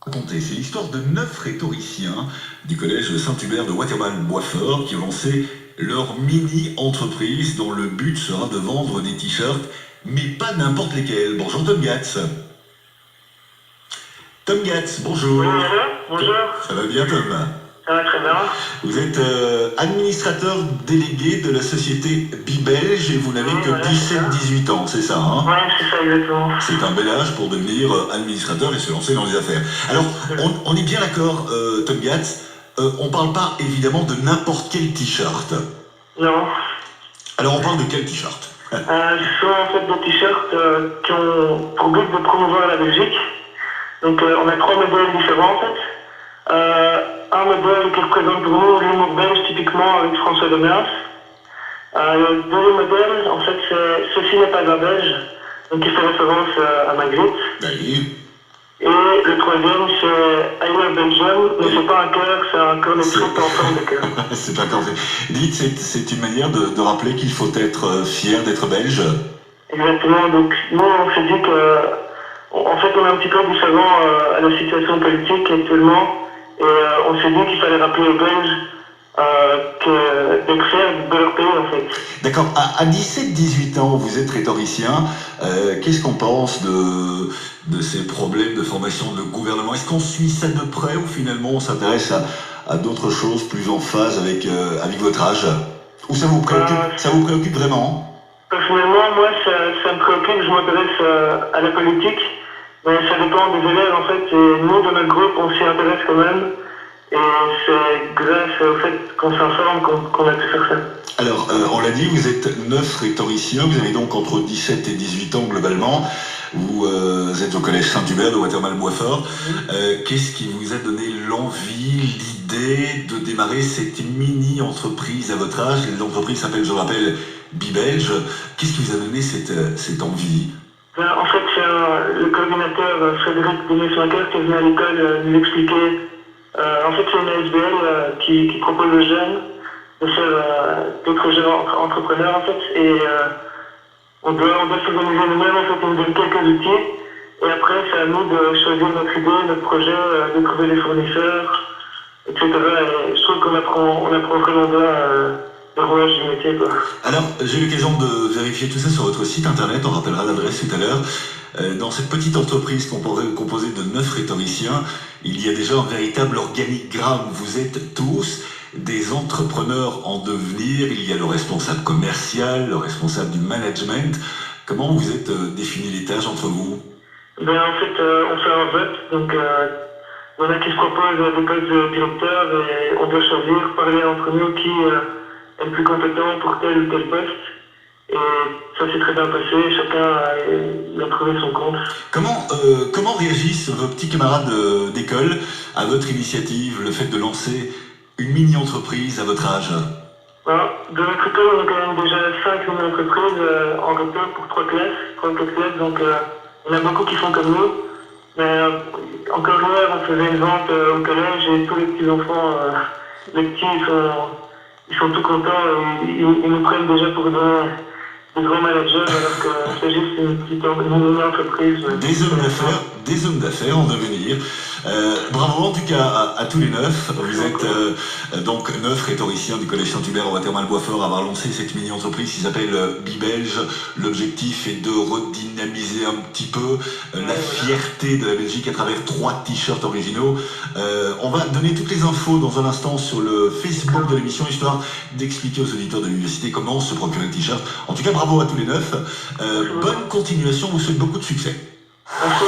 Raconter, c'est l'histoire de 9 rhétoriciens du collège Saint-Hubert de Watermal-Boisfort qui ont lancé leur mini-entreprise dont le but sera de vendre des t-shirts, mais pas n'importe lesquels. Bonjour Tom Gatz. Tom Gatz, bonjour. Oui, bonjour. Ça va bien Tom? Ça va très bien. Vous êtes administrateur délégué de la société Bibelge et vous n'avez Oui, que voilà, 17-18 ans, c'est ça hein? Oui, c'est ça exactement. C'est un bel âge pour devenir administrateur et se lancer dans les affaires. Alors, on est bien d'accord, Tom Gatz, on parle pas évidemment de n'importe quel t-shirt. Non. Alors, on parle de quel t-shirt? Ce sont en fait des t-shirts qui ont pour but de promouvoir la Belgique. Donc, on a 3 modèles différents en fait. Un modèle qui représente pour nous l'humour belge typiquement avec François Demers. Le deuxième modèle, en fait, c'est Ceci n'est pas un Belge, donc qui fait référence à Magritte. Oui. Et le troisième, c'est I Love Belgium, mais c'est pas un cœur, c'est un cornet de truc en forme de cœur. C'est pas quand dites, c'est une manière de rappeler qu'il faut être fier d'être belge. Exactement, donc nous on s'est dit que, en fait on est un petit peu différent à la situation politique actuellement, et on s'est dit qu'il fallait rappeler aux Belges d'être fiers de leur pays en fait. D'accord, à 17-18 ans, vous êtes rhétoricien, qu'est-ce qu'on pense de ces problèmes de formation de gouvernement? Est-ce qu'on suit ça de près ou finalement on s'intéresse à d'autres choses plus en phase avec votre âge? Ou ça vous préoccupe vraiment? Personnellement, moi ça me préoccupe, je m'intéresse à la politique, mais ça dépend des élèves en fait, et nous de notre groupe on s'y intéresse quand même. Et c'est grâce au fait qu'on s'informe qu'on a pu faire ça. Alors, on l'a dit, vous êtes 9 rhétoriciens, vous avez donc entre 17 et 18 ans globalement. Vous êtes au collège Saint-Hubert de Watermal-Boisfort. Qu'est-ce qui vous a donné l'envie, l'idée de démarrer cette mini-entreprise à votre âge? L'entreprise s'appelle, je le rappelle, Bibelge. Qu'est-ce qui vous a donné cette envie? En fait, c'est le coordinateur Frédéric Denis-Macker qui est venu à l'école nous expliquer. En fait, c'est une ASBL qui propose aux jeunes de faire d'autres jeunes entrepreneurs en fait, et on doit s'organiser nous-mêmes en fait, on nous donne quelques outils, et après c'est à nous de choisir notre idée, notre projet, de trouver les fournisseurs, etc. Et je trouve qu'on apprend vraiment bien le rouage du métier quoi. Alors, j'ai eu l'occasion de vérifier tout ça sur votre site internet, on rappellera l'adresse tout à l'heure. Dans cette petite entreprise composée de 9 rhétoriciens, il y a déjà un véritable organigramme. Vous êtes tous des entrepreneurs en devenir. Il y a le responsable commercial, le responsable du management. Comment vous êtes défini les tâches entre vous? Ben, en fait, on fait un vote, donc il y en a qui se proposent des postes de directeur et on doit choisir, parler entre nous qui est le plus compétent pour tel ou tel poste. Et ça s'est très bien passé, chacun a trouvé son compte. Comment réagissent vos petits camarades d'école à votre initiative, le fait de lancer une mini-entreprise à votre âge? De notre école, on a quand même déjà 5 mini-entreprises en retour pour 3 ou 4 classes, donc il y en a beaucoup qui font comme nous. Mais encore hier, on faisait une vente au collège et tous les petits enfants, les petits, ils sont tout contents, ils nous prennent déjà pour des grands managers, alors que c'est juste une petite entreprise. Des hommes d'affaires en devenir. Bravo en tout cas à tous les 9. Vous êtes donc 9 rhétoriciens du collège Saint-Hubert au Watermal-Boisfort à avoir lancé cette mini-entreprise qui s'appelle Bibelge. L'objectif est de redynamiser un petit peu la fierté de la Belgique à travers 3 t-shirts originaux. On va donner toutes les infos dans un instant sur le Facebook de l'émission, histoire d'expliquer aux auditeurs de l'université comment se procurer le t-shirt. En tout cas, bravo à tous les 9. Bonne continuation, vous souhaite beaucoup de succès. Merci,